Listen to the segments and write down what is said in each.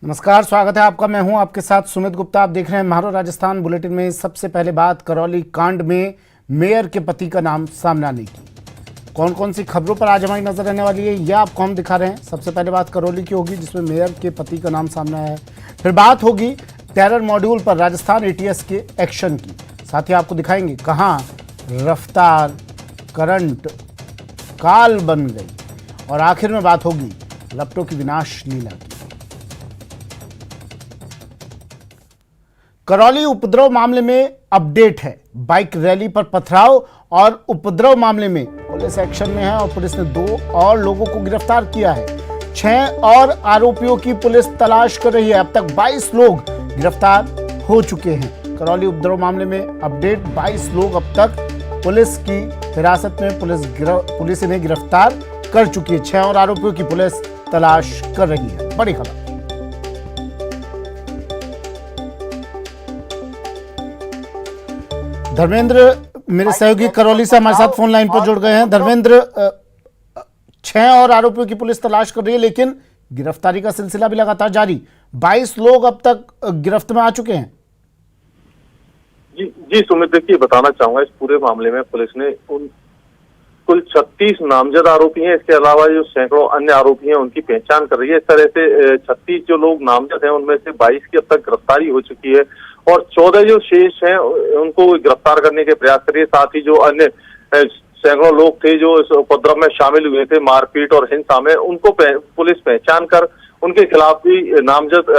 नमस्कार, स्वागत है आपका। मैं हूं आपके साथ सुमित गुप्ता। आप देख रहे हैं महारो राजस्थान बुलेटिन में। सबसे पहले बात करौली कांड में मेयर के पति का नाम सामने आने की। कौन कौन सी खबरों पर आज हमारी नजर रहने वाली है, यह आपको हम दिखा रहे हैं। सबसे पहले बात करौली की होगी, जिसमें मेयर के पति का नाम सामने आया है। फिर बात होगी टेरर मॉड्यूल पर राजस्थान ATS के एक्शन की। साथ ही आपको दिखाएंगे कहाँ रफ्तार करंट काल बन गई। और आखिर में बात होगी लपटों की विनाश लीला की। करौली उपद्रव मामले में अपडेट है। बाइक रैली पर पथराव और उपद्रव मामले में पुलिस एक्शन में है और पुलिस ने 2 और लोगों को गिरफ्तार किया है। 6 और आरोपियों की पुलिस तलाश कर रही है। अब तक 22 लोग गिरफ्तार हो चुके हैं। करौली उपद्रव मामले में अपडेट, 22 लोग अब तक पुलिस की हिरासत में, पुलिस इन्हें गिरफ्तार कर चुकी है। 6 और आरोपियों की पुलिस तलाश कर रही है। बड़ी खबर। धर्मेंद्र मेरे सहयोगी करौली से हमारे साथ फोन लाइन पर जुड़ गए हैं। धर्मेंद्र, 6 और आरोपियों की पुलिस तलाश कर रही है, लेकिन गिरफ्तारी का सिलसिला भी लगातार जारी। 22 लोग अब तक गिरफ्त में आ चुके हैं। जी सुमित, देखिए बताना चाहूंगा, इस पूरे मामले में पुलिस ने कुल 36 नामजद आरोपी हैं। इसके अलावा जो सैकड़ों अन्य आरोपी हैं उनकी पहचान कर रही है। इस तरह से 36 जो लोग नामजद हैं उनमें से 22 की अब तक गिरफ्तारी हो चुकी है और 14 जो शेष हैं उनको गिरफ्तार करने के प्रयास कर रही है। साथ ही जो अन्य सैकड़ों लोग थे जो इस उपद्रव में शामिल हुए थे, मारपीट और हिंसा में, उनको पुलिस पहचान कर उनके खिलाफ भी नामजद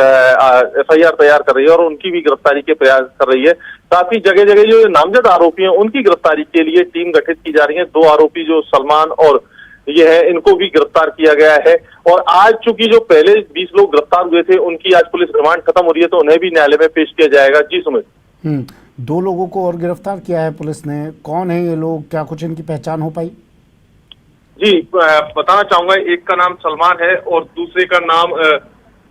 FIR तैयार कर रही है और उनकी भी गिरफ्तारी के प्रयास कर रही है। साथ ही जगह जगह जो नामजद आरोपी हैं उनकी गिरफ्तारी के लिए टीम गठित की जा रही है। 2 आरोपी जो सलमान और ये है, इनको भी गिरफ्तार किया गया है। और आज चूंकि जो पहले 20 लोग गिरफ्तार हुए थे उनकी आज पुलिस रिमांड खत्म हो रही है, तो उन्हें भी न्यायालय में पेश किया जाएगा। जी सुमित। 2 लोगों को और गिरफ्तार किया है पुलिस ने। कौन है ये लोग, क्या कुछ इनकी पहचान हो पाई? जी बताना चाहूंगा, एक का नाम सलमान है और दूसरे का नाम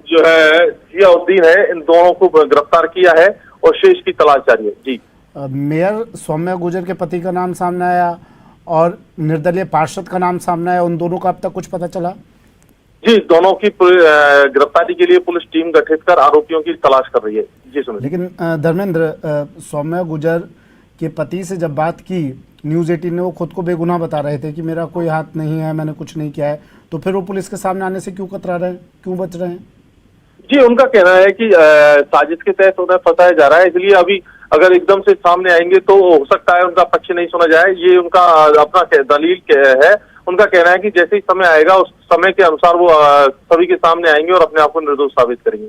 जो है जियाउद्दीन है। इन दोनों को गिरफ्तार किया है और शेष की तलाश जारी है। जी मेयर सौम्या गुजर के पति का नाम सामने आया और निर्दलीय पार्षद का नाम सामने आया। उन दोनों का अब तक कुछ पता चला? जी, दोनों की गिरफ्तारी के लिए पुलिस टीम गठित कर आरोपियों की तलाश कर रही है। जी सुनिए। लेकिन धर्मेंद्र, सौम्या गुजर के पति से जब बात की न्यूज़ 18 ने, वो खुद को बेगुनाह बता रहे थे कि मेरा कोई हाथ नहीं है, मैंने कुछ नहीं किया है। तो फिर वो पुलिस के सामने आने से क्यों कतरा रहे हैं, क्यों बच रहे हैं? जी, उनका कहना है कि साजिश के तहत उन्हें फंसाया जा रहा है, इसलिए अभी अगर एकदम से सामने आएंगे तो हो सकता है उनका पक्ष नहीं सुना जाए। ये उनका अपना दलील है। उनका कहना है कि जैसे ही समय आएगा उस समय के अनुसार वो सभी के सामने आएंगे और अपने आप को निर्दोष साबित करेंगे।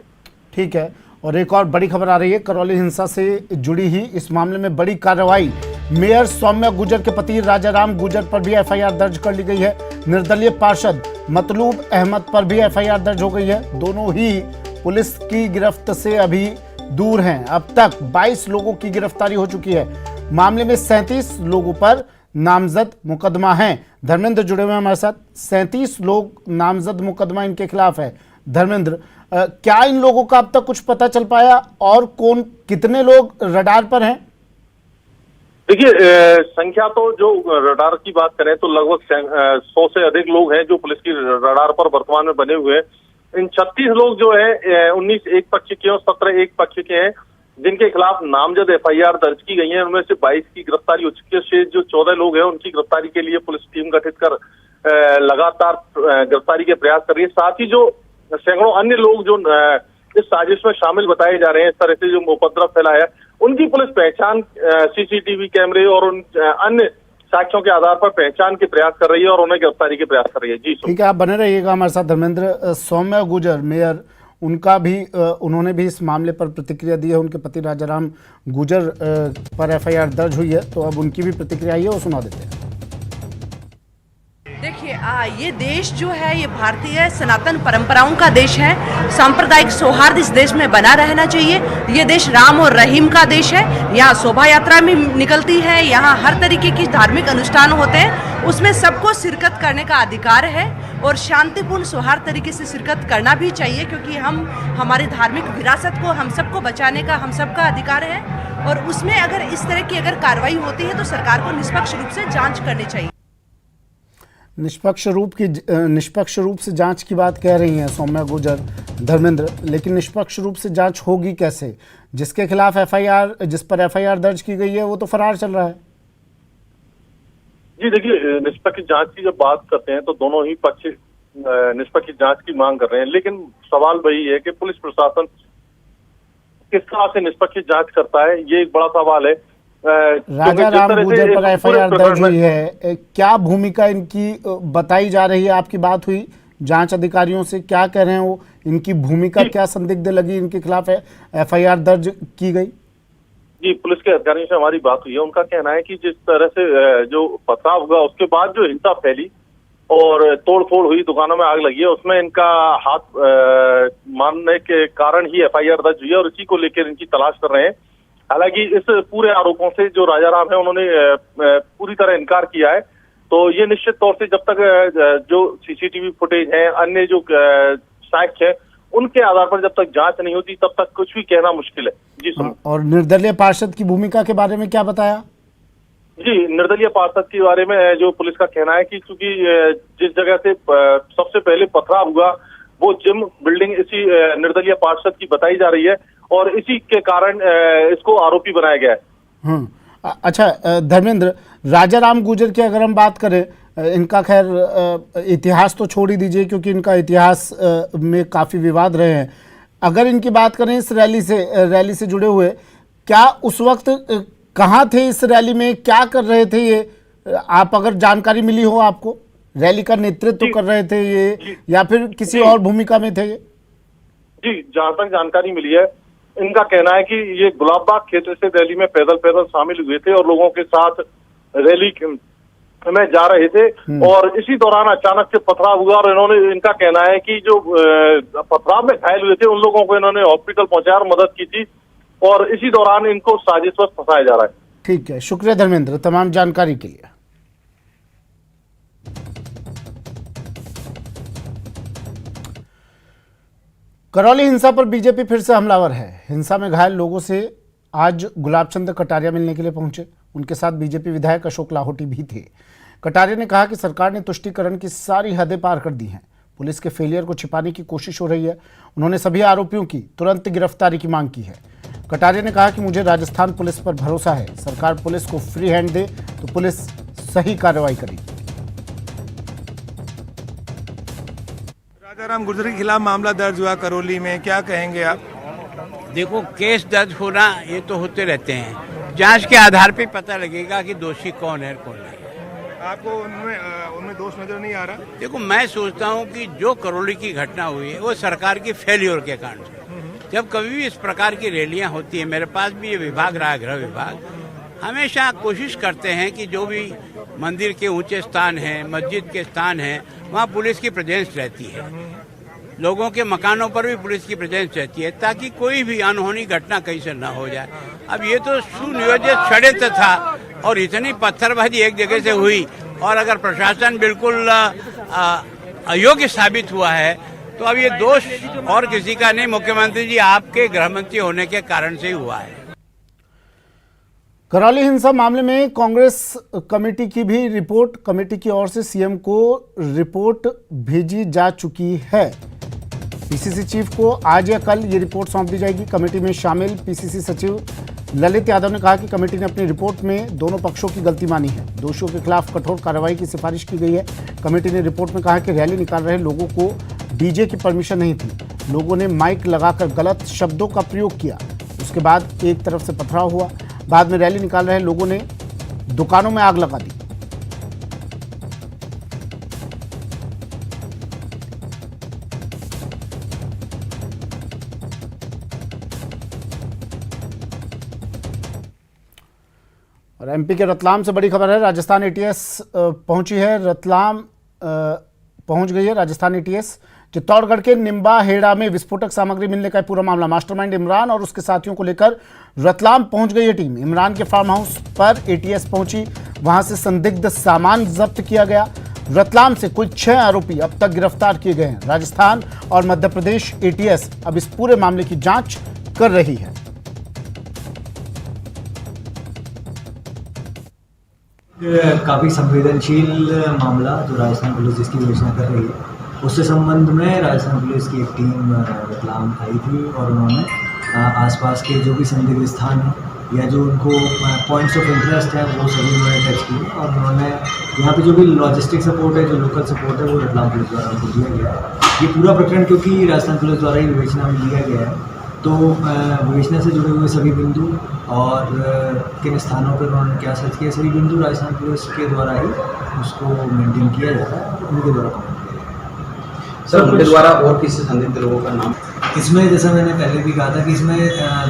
ठीक है। और एक और बड़ी खबर आ रही है करौली हिंसा से जुड़ी ही। इस मामले में बड़ी कार्रवाई। मेयर सौम्या गुजर के पति राजाराम गुजर पर भी FIR दर्ज कर ली गई है। निर्दलीय पार्षद मतलूब अहमद पर भी FIR दर्ज हो गई है। दोनों ही पुलिस की गिरफ्त से अभी दूर हैं। अब तक 22 लोगों की गिरफ्तारी हो चुकी है। मामले में 37 लोगों पर नामजद मुकदमा है। धर्मेंद्र जुड़े हुए हमारे साथ। 37 लोग नामजद मुकदमा इनके खिलाफ है। धर्मेंद्र, क्या इन लोगों का अब तक कुछ पता चल पाया और कितने लोग रडार पर हैं? देखिए, संख्या तो जो रडार की बात करें तो लगभग 100 से अधिक लोग हैं जो पुलिस की रडार पर वर्तमान में बने हुए हैं। इन 36 लोग जो है 19 एक पक्ष के और 17 एक पक्ष के हैं, जिनके खिलाफ नामजद FIR दर्ज की गई है। उनमें से 22 की गिरफ्तारी हो चुकी है। शेष जो 14 लोग हैं उनकी गिरफ्तारी के लिए पुलिस टीम गठित कर लगातार गिरफ्तारी के प्रयास कर रही है। साथ ही जो सैकड़ों अन्य लोग जो इस साजिश में शामिल बताए जा रहे हैं, इस तरह से जो उपद्रव फैला है, उनकी पुलिस पहचान CCTV कैमरे और उन अन्य साक्ष्यों के आधार पर पहचान के प्रयास कर रही है और उन्हें गिरफ्तारी के प्रयास कर रही है। जी ठीक है, आप बने रहिएगा हमारे साथ। धर्मेंद्र, सौम्या गुजर मेयर, उनका भी उन्होंने भी इस मामले पर प्रतिक्रिया दी है। उनके पति राजाराम गुजर पर FIR दर्ज हुई है, तो अब उनकी भी प्रतिक्रिया आई है, वो सुना देते हैं। देखिए, ये देश जो है ये भारतीय सनातन परंपराओं का देश है। सांप्रदायिक सौहार्द इस देश में बना रहना चाहिए। ये देश राम और रहीम का देश है। यहाँ शोभा यात्रा भी निकलती है, यहाँ हर तरीके की धार्मिक अनुष्ठान होते हैं, उसमें सबको शिरकत करने का अधिकार है और शांतिपूर्ण सौहार्द तरीके से शिरकत करना भी चाहिए, क्योंकि हमारी धार्मिक विरासत को हम सबको बचाने का हम सबका अधिकार है। और उसमें अगर इस तरह की कार्रवाई होती है तो सरकार को निष्पक्ष रूप से जांच करनी चाहिए। निष्पक्ष रूप से जांच की बात कह रही हैं सौम्या गुर्जर, धर्मेंद्र, लेकिन निष्पक्ष रूप से जांच होगी कैसे? जिसके खिलाफ जिस पर एफआईआर दर्ज की गई है वो तो फरार चल रहा है। जी देखिए, निष्पक्ष जांच की जब बात करते हैं तो दोनों ही पक्ष निष्पक्ष जांच की मांग कर रहे हैं, लेकिन सवाल वही है कि पुलिस प्रशासन किस तरह से निष्पक्ष जांच करता है, ये एक बड़ा सवाल है। राजा राम गुर्जर पर एफआईआर दर्ज हुई है, क्या भूमिका इनकी बताई जा रही है? आपकी बात हुई जांच अधिकारियों से, क्या कह रहे हैं वो? इनकी भूमिका क्या संदिग्ध लगी? इनके खिलाफ एफआईआर दर्ज की गई? जी, पुलिस के अधिकारियों से हमारी बात हुई है। उनका कहना है कि जिस तरह से जो पथराव हुआ उसके बाद जो हिंसा फैली और तोड़फोड़ हुई, दुकानों में आग लगी है, उसमें इनका हाथ मानने के कारण ही एफआईआर दर्ज हुई है और इसी को लेकर इनकी तलाश कर रहे हैं। हालांकि इस पूरे आरोपों से जो राजा राम है उन्होंने पूरी तरह इनकार किया है, तो ये निश्चित तौर से जब तक जो सीसीटीवी फुटेज है, अन्य जो साक्ष्य है, उनके आधार पर जब तक जांच नहीं होती तब तक कुछ भी कहना मुश्किल है। जी सुनो। और निर्दलीय पार्षद की भूमिका के बारे में क्या बताया? जी, निर्दलीय पार्षद के बारे में जो पुलिस का कहना है कि चूंकि जिस जगह से सबसे पहले पथराव हुआ वो जिम बिल्डिंग इसी निर्दलीय पार्षद की बताई जा रही है और इसी के कारण इसको आरोपी बनाया गया है। अच्छा धर्मेंद्र, राजा राम गुर्जर की अगर हम बात करें, इनका खैर इतिहास तो छोड़ ही दीजिए क्योंकि इनका इतिहास में काफ़ी विवाद रहे हैं। अगर इनकी बात करें इस रैली से जुड़े हुए, क्या उस वक्त कहाँ थे इस रैली में, क्या कर रहे थे ये? आप अगर जानकारी मिली हो आपको, रैली का नेतृत्व कर रहे थे ये या फिर किसी और भूमिका में थे ये? जी, जहां तक जानकारी मिली है, इनका कहना है कि ये गुलाबबाग क्षेत्र से रैली में पैदल शामिल हुए थे और लोगों के साथ रैली में जा रहे थे और इसी दौरान अचानक से पथराव हुआ और इनका कहना है कि जो पथराव में घायल हुए थे उन लोगों को इन्होंने हॉस्पिटल पहुंचाया और मदद की थी और इसी दौरान इनको साजिशवश फंसाया जा रहा है। ठीक है, शुक्रिया धर्मेंद्र तमाम जानकारी के लिए। करौली हिंसा पर बीजेपी फिर से हमलावर है। हिंसा में घायल लोगों से आज गुलाब चंद कटारिया मिलने के लिए पहुंचे। उनके साथ बीजेपी विधायक अशोक लाहोटी भी थे। कटारिया ने कहा कि सरकार ने तुष्टीकरण की सारी हदें पार कर दी हैं। पुलिस के फेलियर को छिपाने की कोशिश हो रही है। उन्होंने सभी आरोपियों की तुरंत गिरफ्तारी की मांग की है। कटारिया ने कहा कि मुझे राजस्थान पुलिस पर भरोसा है, सरकार पुलिस को फ्री हैंड दे तो पुलिस सही कार्रवाई करेगी। राजा राम गुर्जर के खिलाफ मामला दर्ज हुआ करौली में, क्या कहेंगे आप? देखो, केस दर्ज होना ये तो होते रहते हैं, जांच के आधार पे पता लगेगा कि दोषी कौन है कौन नहीं। आपको उनमें दोष नजर नहीं आ रहा? देखो, मैं सोचता हूँ कि जो करौली की घटना हुई है वो सरकार की फेल्योर के कारण से। जब कभी भी इस प्रकार की रैलियां होती है, मेरे पास भी ये विभाग रहा, गृह विभाग, हमेशा कोशिश करते हैं कि जो भी मंदिर के ऊंचे स्थान हैं, मस्जिद के स्थान हैं, वहाँ पुलिस की प्रेजेंस रहती है। लोगों के मकानों पर भी पुलिस की प्रेजेंस रहती है ताकि कोई भी अनहोनी घटना कहीं से न हो जाए। अब ये तो सुनियोजित षड्यंत्र था और इतनी पत्थरबाजी एक जगह से हुई और अगर प्रशासन बिल्कुल अयोग्य साबित हुआ है तो अब ये दोष और किसी का नहीं, मुख्यमंत्री जी आपके गृह मंत्री होने के कारण से ही हुआ है। करौली हिंसा मामले में कांग्रेस कमेटी की भी रिपोर्ट, कमेटी की ओर से सीएम को रिपोर्ट भेजी जा चुकी है। पीसीसी चीफ को आज या कल ये रिपोर्ट सौंप दी जाएगी। कमेटी में शामिल पीसीसी सचिव ललित यादव ने कहा कि कमेटी ने अपनी रिपोर्ट में दोनों पक्षों की गलती मानी है। दोषियों के खिलाफ कठोर कार्रवाई की सिफारिश की गई है। कमेटी ने रिपोर्ट में कहा कि रैली निकाल रहे लोगों को डीजे की परमिशन नहीं थी। लोगों ने माइक लगाकर गलत शब्दों का प्रयोग किया। उसके बाद एक तरफ से पथराव हुआ। बाद में रैली निकाल रहे लोगों ने दुकानों में आग लगा दी। और एमपी के रतलाम से बड़ी खबर है। राजस्थान एटीएस पहुंची है। रतलाम पहुंच गई है राजस्थान एटीएस। चित्तौड़गढ़ के निम्बा हेड़ा में विस्फोटक सामग्री मिलने का पूरा मामला, मास्टरमाइंड इमरान और उसके साथियों को लेकर रतलाम पहुंच गई है टीम। इमरान के फार्म हाउस पर एटीएस पहुंची, वहां से संदिग्ध सामान जब्त किया गया। रतलाम से कुल 6 आरोपी अब तक गिरफ्तार किए गए हैं। राजस्थान और मध्य प्रदेश एटीएस अब इस पूरे मामले की जांच कर रही है। काफ़ी संवेदनशील मामला जो राजस्थान पुलिस जिसकी विवेचना कर रही है, उससे संबंध में राजस्थान पुलिस की एक टीम रतलाम आई थी और उन्होंने आसपास के जो भी संदिग्ध स्थान हैं या जो उनको पॉइंट्स ऑफ इंटरेस्ट है वो सभी उन्होंने टच किए और उन्होंने यहाँ पे जो भी लॉजिस्टिक सपोर्ट है, जो लोकल सपोर्ट है, वो रतलाम पुलिस द्वारा उनको दिया गया है। ये पूरा प्रकरण क्योंकि राजस्थान पुलिस द्वारा ही विवेचना में लिया गया है, तो विवेचना से जुड़े हुए सभी बिंदु और किन स्थानों पर उन्होंने क्या सर्च किया, सभी बिंदु राजस्थान पुलिस के द्वारा ही उसको मेंटेन किया जाता है और उनके द्वारा कमेंट किया जाता है। सर, उनके द्वारा और किसी संदिग्ध लोगों का नाम इसमें, जैसा मैंने पहले भी कहा था कि इसमें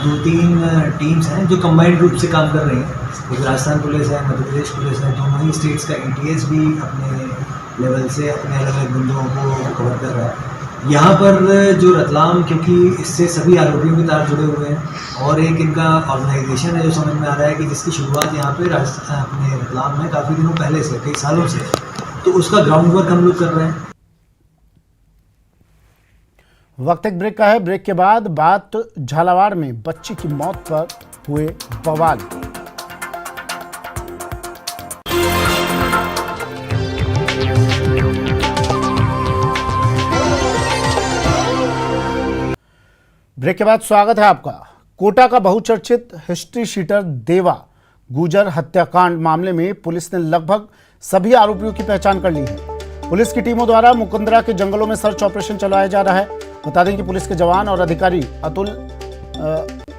2-3 टीम्स हैं जो कंबाइंड रूप से काम कर रही हैं। एक राजस्थान पुलिस है, मध्य प्रदेश पुलिस है, दोनों ही स्टेट्स का ATS भी अपने लेवल से अपने अलग अलग बिंदुओं को कवर कर रहा है। यहाँ पर जो रतलाम, क्योंकि इससे सभी आरोपियों के तार जुड़े हुए हैं और एक इनका ऑर्गेनाइजेशन है जो समझ में आ रहा है कि जिसकी शुरुआत यहाँ पे अपने रतलाम में काफ़ी दिनों पहले से, कई सालों से, तो उसका ग्राउंड वर्क हम लोग कर रहे हैं। वक्त एक ब्रेक का है। ब्रेक के बाद बात झालावाड़ में बच्ची की मौत पर हुए बवाल। ब्रेक के बाद स्वागत है आपका। कोटा का बहुचर्चित हिस्ट्री शीटर देवा गुजर हत्याकांड मामले में पुलिस ने लगभग सभी आरोपियों की पहचान कर ली है। पुलिस की टीमों द्वारा मुकुंदरा के जंगलों में सर्च ऑपरेशन चलाया जा रहा है। बता दें कि पुलिस के जवान और अधिकारी अतुल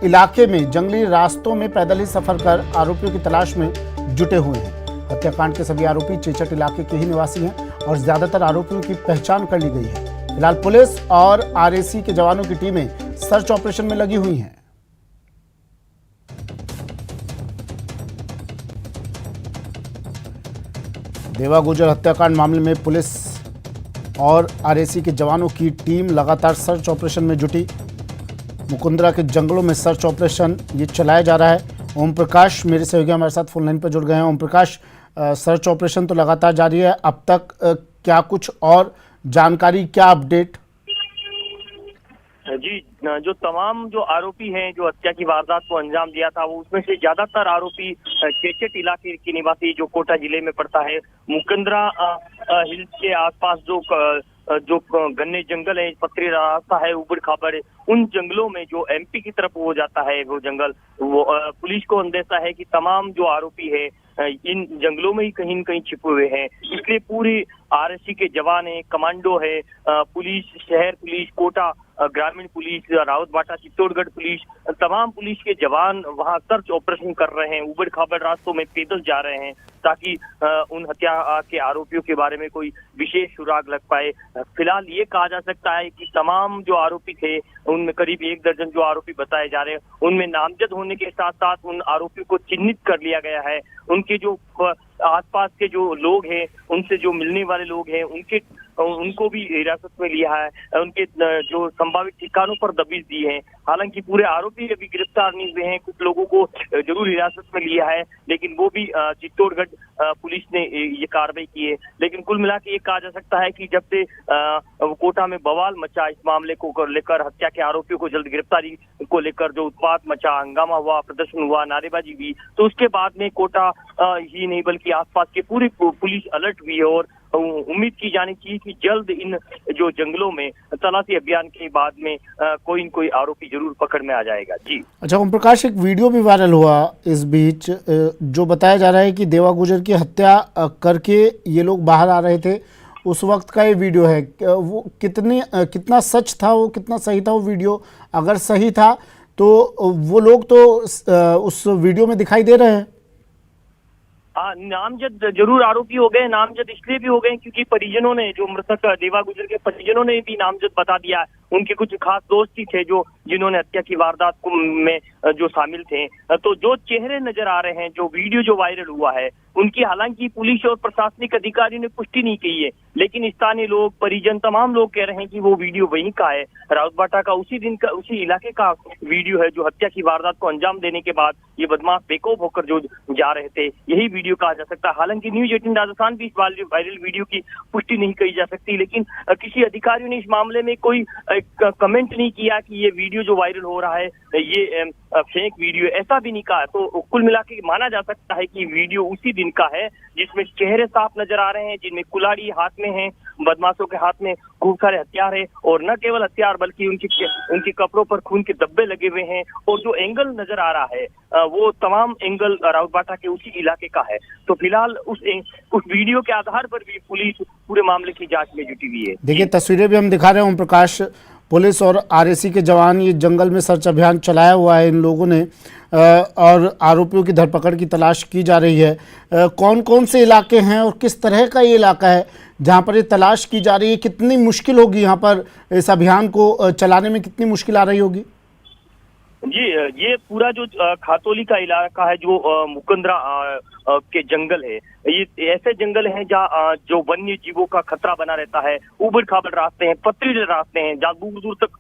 इलाके में जंगली रास्तों में पैदल ही सफर कर आरोपियों की तलाश में जुटे हुए हैं। हत्याकांड के सभी आरोपी चेचट इलाके के ही निवासी हैं और ज्यादातर आरोपियों की पहचान कर ली गई है। फिलहाल पुलिस और RAC के जवानों की टीमें सर्च ऑपरेशन में लगी हुई हैं। देवा गुजर हत्याकांड मामले में पुलिस और RAC के जवानों की टीम लगातार सर्च ऑपरेशन में जुटी। मुकुंदरा के जंगलों में सर्च ऑपरेशन ये चलाया जा रहा है। ओम प्रकाश मेरे सहयोगी हमारे साथ फोन लाइन पर जुड़ गए हैं। ओम प्रकाश, सर्च ऑपरेशन तो लगातार जारी है, अब तक क्या कुछ और जानकारी, क्या अपडेट? जी, जो तमाम जो आरोपी हैं जो हत्या की वारदात को अंजाम दिया था, वो उसमें से ज्यादातर आरोपी चेचट इलाके के निवासी जो कोटा जिले में पड़ता है, मुकुंदरा हिल्स के आसपास जो घने जंगल है, पथरी रास्ता है, उबड़ खाबड़, उन जंगलों में जो MP की तरफ हो जाता है वो जंगल, वो पुलिस को अंदेशा है कि तमाम जो आरोपी है इन जंगलों में ही कहीं न कहीं छिपे हुए हैं। इसलिए पूरी RAC के जवान है, कमांडो है, पुलिस, शहर पुलिस, कोटा ग्रामीण पुलिस, रावतबाटा चित्तौड़गढ़ पुलिस, तमाम पुलिस के जवान वहां सर्च ऑपरेशन कर रहे हैं। उबड़ खाबड़ रास्तों में पैदल जा रहे हैं ताकि उन हत्या के आरोपियों के बारे में कोई विशेष सुराग लग पाए। फिलहाल ये कहा जा सकता है कि तमाम जो आरोपी थे उनमें करीब 1 दर्जन जो आरोपी बताए जा रहे हैं, उनमें नामजद होने के साथ साथ उन आरोपियों को चिन्हित कर लिया गया है। उनके जो आसपास के जो लोग हैं, उनसे जो मिलने वाले लोग हैं, उनको भी हिरासत में लिया है, उनके जो संभावित ठिकानों पर दबिश दी है। हालांकि पूरे आरोपी अभी गिरफ्तार नहीं हुए हैं, कुछ लोगों को जरूर हिरासत में लिया है, लेकिन वो भी चित्तौड़गढ़ पुलिस ने ये कार्रवाई की है। लेकिन कुल मिला के ये कहा जा सकता है कि जब से कोटा में बवाल मचा इस मामले को लेकर, हत्या के आरोपियों को जल्द गिरफ्तारी को लेकर जो उत्पात मचा, हंगामा हुआ, प्रदर्शन हुआ, नारेबाजी हुई, तो उसके बाद में कोटा ही नहीं बल्कि आसपास के पूरी पुलिस अलर्ट हुई है और उम्मीद की जानी चाहिए कि जल्द इन जो जंगलों में तलाशी अभियान के बाद में कोई न कोई आरोपी जरूर पकड़ में आ जाएगा। जी अच्छा ओम प्रकाश, एक वीडियो भी वायरल हुआ इस बीच जो बताया जा रहा है कि देवा गुजर की हत्या करके ये लोग बाहर आ रहे थे, उस वक्त का ये वीडियो है। वो कितना सच था, वो कितना सही था वो वीडियो? अगर सही था तो वो लोग तो उस वीडियो में दिखाई दे रहे हैं। नामजद जरूर आरोपी हो गए। नामजद इसलिए भी हो गए क्योंकि परिजनों ने, जो मृतक देवा गुजर के परिजनों ने भी नामजद बता दिया। उनके कुछ खास दोस्त ही थे जिन्होंने हत्या की वारदात में जो शामिल थे। तो जो चेहरे नजर आ रहे हैं, जो वीडियो जो वायरल हुआ है, उनकी हालांकि पुलिस और प्रशासनिक अधिकारियों ने पुष्टि नहीं की है, लेकिन स्थानीय लोग, परिजन, तमाम लोग कह रहे हैं कि वो वीडियो वहीं का है, रावतबाटा का उसी दिन का, उसी इलाके का वीडियो है जो हत्या की वारदात को अंजाम देने के बाद ये बदमाश बेखौफ होकर जो जा रहे थे, यही वीडियो वीडियो कहा जा सकता है। हालांकि न्यूज 18 राजस्थान भी इस वायरल वीडियो की पुष्टि नहीं कही जा सकती, लेकिन किसी अधिकारियों ने इस मामले में कोई कमेंट नहीं किया कि ये वीडियो जो वायरल हो रहा है ये फेक वीडियो, ऐसा भी नहीं कहा। तो कुल मिला के माना जा सकता है कि वीडियो उसी दिन का है जिसमें चेहरे साफ नजर आ रहे हैं, जिनमें कुल्हाड़ी हाथ में है, बदमाशों के हाथ में खूब सारे हथियार है, और न केवल हथियार बल्कि उनके कपड़ों पर खून के धब्बे लगे हुए हैं, और जो एंगल नजर आ रहा है वो तमाम एंगल राउतबाटा के उसी इलाके का है। तो फिलहाल उस वीडियो के आधार पर भी पुलिस पूरे मामले की जांच में जुटी हुई है। देखिए तस्वीरें भी हम दिखा रहे हैं ओम प्रकाश, पुलिस और आरएसी के जवान ये जंगल में सर्च अभियान चलाया हुआ है इन लोगों ने, और आरोपियों की धरपकड़ की तलाश की जा रही है। कौन कौन से इलाके हैं और किस तरह का ये इलाका है जहां पर ये तलाश की जा रही है? कितनी मुश्किल होगी यहाँ पर इस अभियान को चलाने में, कितनी मुश्किल आ रही होगी? जी, ये पूरा जो खातौली का इलाका है, जो मुकंदरा के जंगल है, ये ऐसे जंगल हैं जहाँ जो वन्य जीवों का खतरा बना रहता है। उबड़ खाबड़ रास्ते हैं, पथरीले रास्ते हैं, जहाँ दूर दूर तक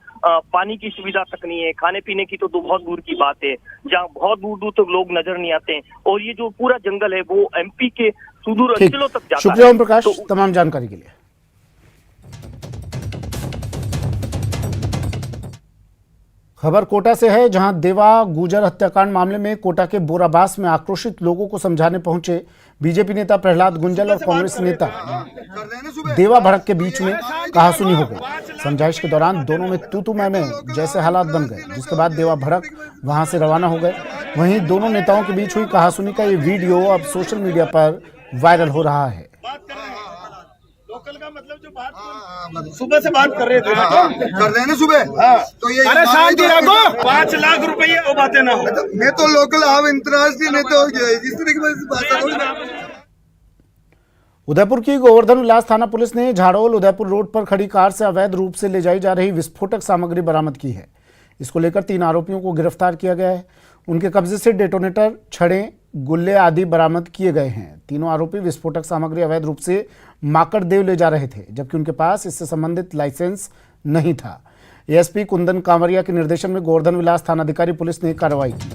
पानी की सुविधा तक नहीं है, खाने पीने की तो बहुत दूर की बात है, जहाँ बहुत दूर दूर तक लोग नजर नहीं आते हैं। और ये जो पूरा जंगल है वो एमपी के सुदूर अंचलों तक जाता है। शुक्रिया ओम प्रकाश तमाम जानकारी के लिए। खबर कोटा से है, जहां देवा गुजर हत्याकांड मामले में कोटा के बोराबास में आक्रोशित लोगों को समझाने पहुंचे बीजेपी नेता प्रहलाद गुंजल और कांग्रेस नेता देवा भड़क के बीच में कहासुनी हो गई। समझाइश के दौरान दोनों में तू मैं जैसे हालात बन गए, जिसके बाद देवा भड़क वहां से रवाना हो गए। वहीं दोनों नेताओं के बीच हुई कहासुनी का ये वीडियो अब सोशल मीडिया पर वायरल हो रहा है। लोकल का मतलब जो बात सुबह से बात कर रहे थे कर रहे हैं ना सुबह, तो ये अरे शांति रखो, 5 लाख रुपए वो बातें ना हो। मैं तो लोकल आप अंतर्राष्ट्रीय नेता हो गया, जिस तरीके से बात। उदयपुर की गोवर्धन विलास थाना पुलिस ने झाड़ोल उदयपुर रोड पर खड़ी कार से अवैध रूप से ले जाई जा रही विस्फोटक सामग्री बरामद की है। इसको लेकर 3 आरोपियों को गिरफ्तार किया गया है। उनके कब्जे से डेटोनेटर, छड़ें, गुल्ले आदि बरामद किए गए हैं। तीनों आरोपी विस्फोटक सामग्री अवैध रूप से माकड़देव ले जा रहे थे, जबकि उनके पास इससे संबंधित लाइसेंस नहीं था। एएसपी कुंदन कांवरिया के निर्देशन में गोवर्धन विलास थानाधिकारी पुलिस ने कार्रवाई की।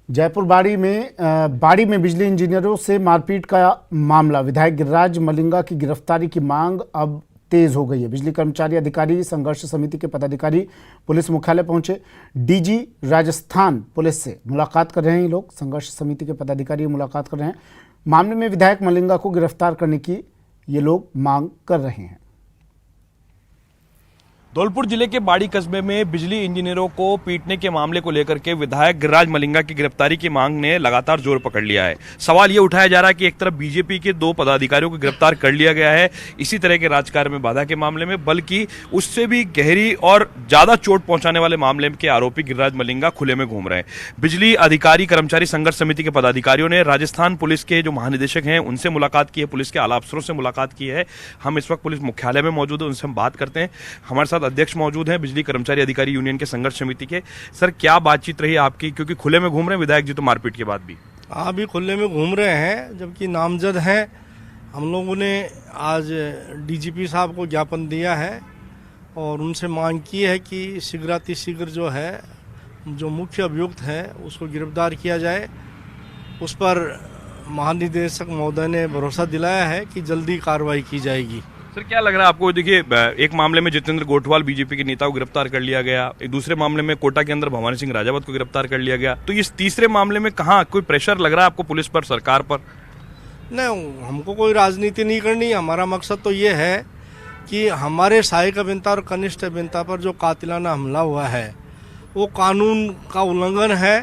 जयपुर बाड़ी में बिजली इंजीनियरों से मारपीट का मामला, विधायक गिरिराज मलिंगा की गिरफ्तारी की मांग अब तेज हो गई है। बिजली कर्मचारी अधिकारी संघर्ष समिति के पदाधिकारी पुलिस मुख्यालय पहुंचे। डीजी राजस्थान पुलिस से मुलाकात कर रहे हैं ये लोग, संघर्ष समिति के पदाधिकारी मुलाकात कर रहे हैं। मामले में विधायक मलिंगा को गिरफ्तार करने की ये लोग मांग कर रहे हैं। धौलपुर जिले के बाड़ी कस्बे में बिजली इंजीनियरों को पीटने के मामले को लेकर के विधायक गिरिराज मलिंगा की गिरफ्तारी की मांग ने लगातार जोर पकड़ लिया है। सवाल ये उठाया जा रहा है कि एक तरफ बीजेपी के 2 पदाधिकारियों को गिरफ्तार कर लिया गया है इसी तरह के राजकार्य में बाधा के मामले में, बल्कि उससे भी गहरी और ज्यादा चोट पहुंचाने वाले मामले के आरोपी गिरिराज मलिंगा खुले में घूम रहे हैं। बिजली अधिकारी कर्मचारी संघर्ष समिति के पदाधिकारियों ने राजस्थान पुलिस के जो महानिदेशक हैं उनसे मुलाकात की है, पुलिस के आला अफसरों से मुलाकात की है। हम इस वक्त पुलिस मुख्यालय में मौजूद है, उनसे हम बात करते हैं। हमारे साथ अध्यक्ष मौजूद हैं बिजली कर्मचारी अधिकारी यूनियन के संघर्ष समिति के। सर, क्या बातचीत रही आपकी, क्योंकि खुले में घूम रहे हैं विधायक जी तो मारपीट के बाद भी? हाँ, भी खुले में घूम रहे हैं, जबकि नामजद हैं। हम लोगों ने आज डीजीपी साहब को ज्ञापन दिया है और उनसे मांग की है कि शीघ्रातिशीघ्र जो है जो मुख्य अभियुक्त है उसको गिरफ्तार किया जाए। उस पर महानिदेशक महोदय ने भरोसा दिलाया है कि जल्दी कार्रवाई की जाएगी। सर, क्या लग रहा है आपको? देखिए, एक मामले में जितेंद्र गोठवाल बीजेपी के नेता को गिरफ्तार कर लिया गया, एक दूसरे मामले में कोटा के अंदर भवानी सिंह राजावत को गिरफ्तार कर लिया गया, तो इस तीसरे मामले में कहाँ कोई प्रेशर लग रहा है आपको पुलिस पर, सरकार पर? नहीं, हमको कोई राजनीति नहीं करनी। हमारा मकसद तो ये है कि हमारे सहायक अभियंता और कनिष्ठ अभियंता पर जो कातिलाना हमला हुआ है वो कानून का उल्लंघन है।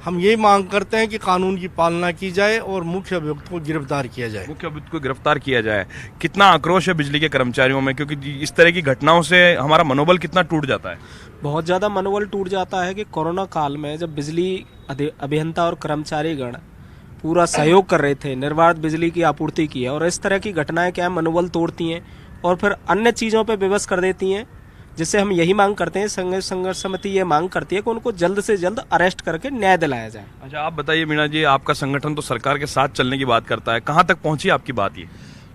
हम यही मांग करते हैं कि कानून की पालना की जाए और मुख्य अभियुक्त को गिरफ्तार किया जाए। मुख्य अभियुक्त को गिरफ्तार किया जाए। कितना आक्रोश है बिजली के कर्मचारियों में, क्योंकि इस तरह की घटनाओं से हमारा मनोबल कितना टूट जाता है? बहुत ज़्यादा मनोबल टूट जाता है कि कोरोना काल में जब बिजली अभियंता और कर्मचारीगण पूरा सहयोग कर रहे थे, निर्बाध बिजली की आपूर्ति की है, और इस तरह की घटनाएं क्या है मनोबल तोड़ती हैं और फिर अन्य चीज़ों पर विवश कर देती हैं, जिससे हम यही मांग करते हैं, संघर्ष समिति ये मांग करती है कि उनको जल्द से जल्द अरेस्ट करके न्याय दिलाया जाए। अच्छा, आप बताइए मीणा जी, आपका संगठन तो सरकार के साथ चलने की बात करता है, कहाँ तक पहुंची आपकी बात? ये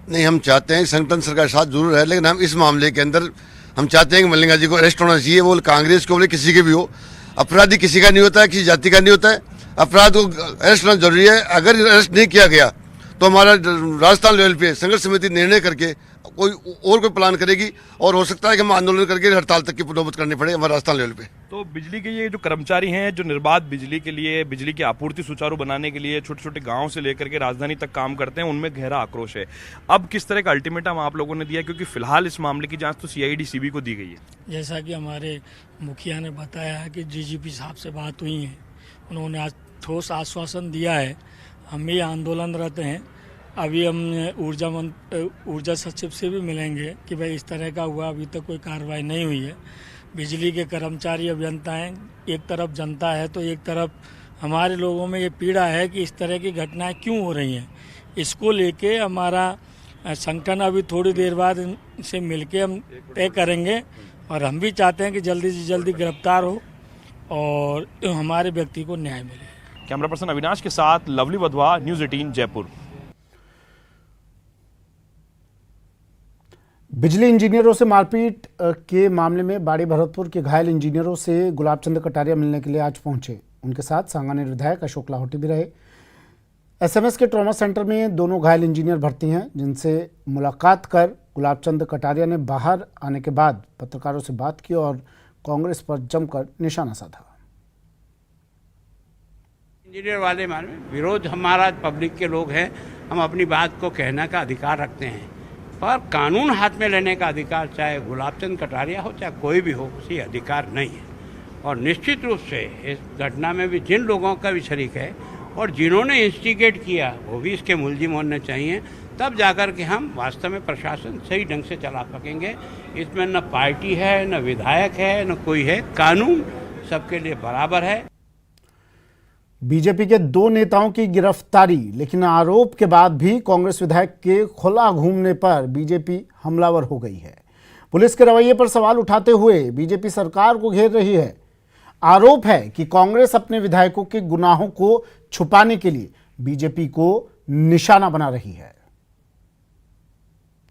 नहीं, हम चाहते हैं कि संगठन सरकार साथ जरूर है, लेकिन हम इस मामले के अंदर हम चाहते हैं कि मलिंगा जी को अरेस्ट होना चाहिए। वो कांग्रेस को बोले किसी के भी हो, अपराधी किसी का नहीं होता है, किसी जाति का नहीं होता है। अपराध को अरेस्ट होना जरूरी है। अगर अरेस्ट नहीं किया गया तो हमारा राजस्थान लेवल पे संघर्ष समिति निर्णय करके कोई प्लान करेगी और हो सकता है कि हम आंदोलन करके हड़ताल तक की नौबत करनी पड़े हमारे राजस्थान लेवल पे। तो बिजली के ये जो कर्मचारी हैं जो निर्बाध बिजली के लिए, बिजली की आपूर्ति सुचारू बनाने के लिए छोटे छोटे गांव से लेकर के राजधानी तक काम करते हैं, उनमें गहरा आक्रोश है। अब किस तरह का अल्टीमेटम आप लोगों ने दिया, क्योंकि फिलहाल इस मामले की जांच तो सीआईडी सीबी को दी गई है। जैसा कि हमारे मुखिया ने बताया है कि डीजीपी साहब से बात हुई है, उन्होंने आज ठोस आश्वासन दिया है। हम भी आंदोलनरत हैं। अभी हम ऊर्जा सचिव से भी मिलेंगे कि भाई इस तरह का हुआ, अभी तक कोई कार्रवाई नहीं हुई है। बिजली के कर्मचारी अभियंता हैं, एक तरफ जनता है तो एक तरफ हमारे लोगों में ये पीड़ा है कि इस तरह की घटनाएं क्यों हो रही हैं। इसको लेके हमारा संगठन अभी थोड़ी देर बाद इनसे मिलके हम तय करेंगे और हम भी चाहते हैं कि जल्दी से जल्दी गिरफ्तार हो और हमारे व्यक्ति को न्याय मिले। कैमरा पर्सन अविनाश के साथ लवली वधवा, न्यूज़ 18 जयपुर। बिजली इंजीनियरों से मारपीट के मामले में बाड़ी भरतपुर के घायल इंजीनियरों से गुलाब चंद कटारिया मिलने के लिए आज पहुंचे। उनके साथ सांगानेर विधायक अशोक लाहौटी भी रहे। एसएमएस के ट्रॉमा सेंटर में दोनों घायल इंजीनियर भर्ती हैं, जिनसे मुलाकात कर गुलाब चंद कटारिया ने बाहर आने के बाद पत्रकारों से बात की और कांग्रेस पर जमकर निशाना साधा। इंजीनियर वाले मामले में विरोध हमारा पब्लिक के लोग हैं, हम अपनी बात को कहने का अधिकार रखते हैं, पर कानून हाथ में लेने का अधिकार चाहे गुलाबचंद कटारिया हो चाहे कोई भी हो, उसी अधिकार नहीं है। और निश्चित रूप से इस घटना में भी जिन लोगों का भी शरीक है और जिन्होंने इंस्टिगेट किया वो भी इसके मुलजिम होने चाहिए, तब जाकर के हम वास्तव में प्रशासन सही ढंग से चला सकेंगे। इसमें न पार्टी है, न विधायक है, न कोई है, कानून सबके लिए बराबर है। बीजेपी के दो नेताओं की गिरफ्तारी, लेकिन आरोप के बाद भी कांग्रेस विधायक के खुला घूमने पर बीजेपी हमलावर हो गई है। पुलिस के रवैये पर सवाल उठाते हुए बीजेपी सरकार को घेर रही है। आरोप है कि कांग्रेस अपने विधायकों के गुनाहों को छुपाने के लिए बीजेपी को निशाना बना रही है।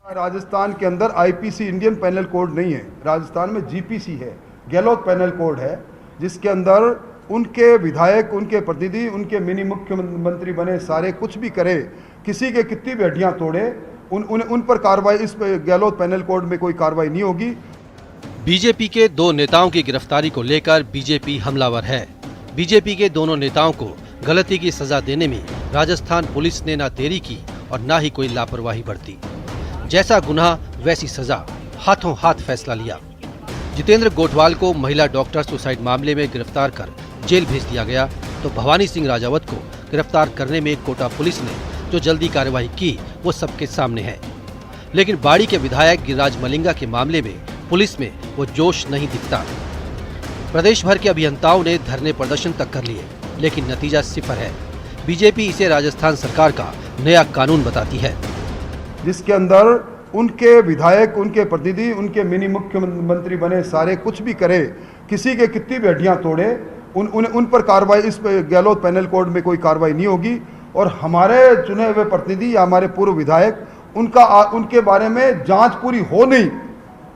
राजस्थान के अंदर आईपीसी इंडियन पैनल कोड नहीं है, राजस्थान में जीपीसी है, गहलोत पैनल कोड है, जिसके अंदर उनके विधायक, उनके प्रतिनिधि, उनके मिनी मुख्यमंत्री बने सारे कुछ भी करे, किसी के कितनी भी हड्डियां तोड़े, उन पर कार्रवाई, इस गहलोत पैनल कोड में कोई कार्रवाई नहीं होगी। बीजेपी के दो नेताओं की गिरफ्तारी को लेकर बीजेपी हमलावर है। बीजेपी के दोनों नेताओं को गलती की सजा देने में राजस्थान पुलिस ने न देरी की और न ही कोई लापरवाही बरती। जैसा गुनाह वैसी सजा, हाथों हाथ फैसला लिया। जितेंद्र गोठवाल को महिला डॉक्टर सुसाइड मामले में गिरफ्तार कर जेल भेज दिया गया, तो भवानी सिंह राजावत को गिरफ्तार करने में कोटा पुलिस ने जो जल्दी कार्रवाई की वो सबके सामने है। लेकिन बाड़ी के विधायक गिरिराज मलिंगा के मामले में पुलिस में वो जोश नहीं दिखता। प्रदेश भर के अभियंताओं ने धरने प्रदर्शन तक कर लिए, लेकिन नतीजा सिफर है। बीजेपी इसे राजस्थान सरकार का नया कानून बताती है, जिसके अंदर उनके विधायक, उनके प्रतिनिधि, उनके मिनी मुख्यमंत्री बने सारे कुछ भी करे, किसी के कितनी भी हड्डियां तोड़े, उन पर कार्रवाई, इस गहलोत पैनल कोड में कोई कार्रवाई नहीं होगी। और हमारे चुने हुए प्रतिनिधि या हमारे पूर्व विधायक, उनके बारे में जांच पूरी हो नहीं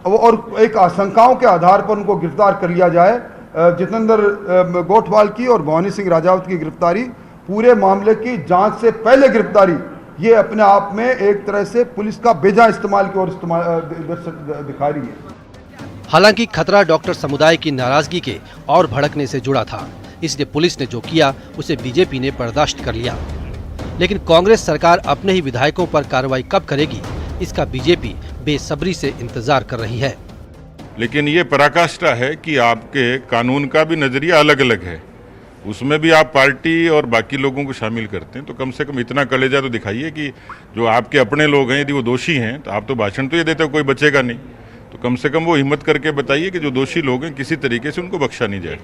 और एक आशंकाओं के आधार पर उनको गिरफ्तार कर लिया जाए। जितेंद्र गोठवाल की और भवानी सिंह राजावत की गिरफ्तारी, पूरे मामले की जांच से पहले गिरफ्तारी, ये अपने आप में एक तरह से पुलिस का बेजा इस्तेमाल की ओर दिखा रही है। हालांकि खतरा डॉक्टर समुदाय की नाराजगी के और भड़कने से जुड़ा था, इसलिए पुलिस ने जो किया उसे बीजेपी ने बर्दाश्त कर लिया। लेकिन कांग्रेस सरकार अपने ही विधायकों पर कार्रवाई कब करेगी, इसका बीजेपी बेसब्री से इंतजार कर रही है। लेकिन ये पराकाष्ठा है कि आपके कानून का भी नजरिया अलग अलग है, उसमें भी आप पार्टी और बाकी लोगों को शामिल करते हैं। तो कम से कम इतना कलेजा तो दिखाइए कि जो आपके अपने लोग हैं यदि वो दोषी हैं, तो आप तो भाषण तो ये देते हो कोई बचेगा नहीं, तो कम से कम वो हिम्मत करके बताइए कि जो दोषी लोग हैं किसी तरीके से उनको बख्शा नहीं जाए।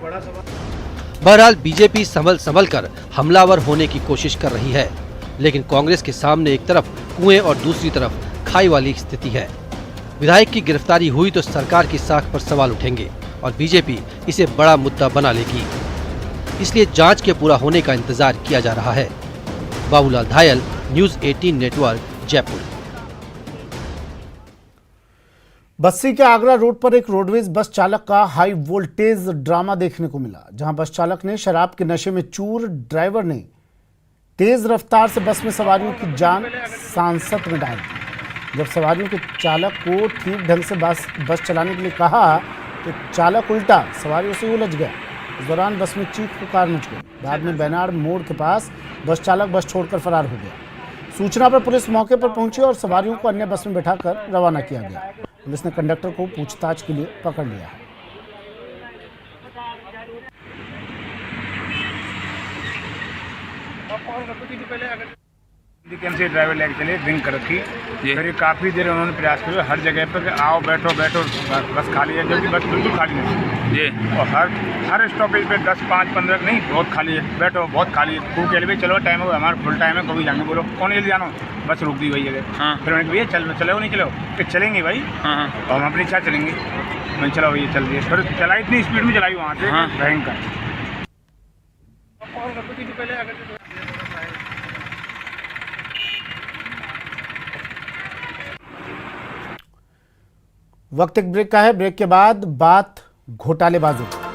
बहरहाल बीजेपी संभल कर हमलावर होने की कोशिश कर रही है, लेकिन कांग्रेस के सामने एक तरफ कुएं और दूसरी तरफ खाई वाली स्थिति है। विधायक की गिरफ्तारी हुई तो सरकार की साख पर सवाल उठेंगे और बीजेपी इसे बड़ा मुद्दा बना लेगी। इसलिए जांच के पूरा होने का इंतजार किया जा रहा है। Babulal धायल, news 18 network, Jaipur. बस्सी के आगरा रोड पर एक रोडवेज बस चालक का हाई वोल्टेज ड्रामा देखने को मिला, जहां बस चालक ने शराब के नशे में चूर, ड्राइवर ने तेज रफ्तार से बस में सवारियों की जान सांसत में डाल दी। जब सवारियों के चालक को ठीक ढंग से बस चलाने के लिए कहा तो चालक उल्टा सवारियों से उलझ गया। इस दौरान बस में चीख पुकार मच गई। बाद में बेनाड़ मोड़ के पास बस चालक बस छोड़कर फरार हो गया। सूचना पर पुलिस मौके पर पहुंची और सवारियों को अन्य बस में बैठाकर रवाना किया गया। पुलिस ने कंडक्टर को पूछताछ के लिए पकड़ लिया है। से ड्राइवर लेके चले, ड्रिंक कर रखी, फिर काफ़ी देर उन्होंने प्रयास किया हर जगह पर कि आओ बैठो बैठो, बस खाली है, जबकि बस बिल्कुल खाली नहीं जी। और हर स्टॉपेज पे 10, 5, 15 नहीं, बहुत खाली है, बैठो बहुत खाली है। खूब कह भाई चलो टाइम हो हमारा फुल टाइम है, कभी जाएंगे, बोलो कौन जल्दी जाना, बस रुक दी भाई जगह। फिर मैंने भैया चलो नहीं चलो, फिर चलेंगे भाई और हम अपनी इच्छा चलेंगे। मैंने चलो भैया चल दिए, फिर चलाई इतनी स्पीड में चलाई वहाँ से भयंकर। वक्त एक ब्रेक का है। ब्रेक के बाद बात घोटालेबाजों की।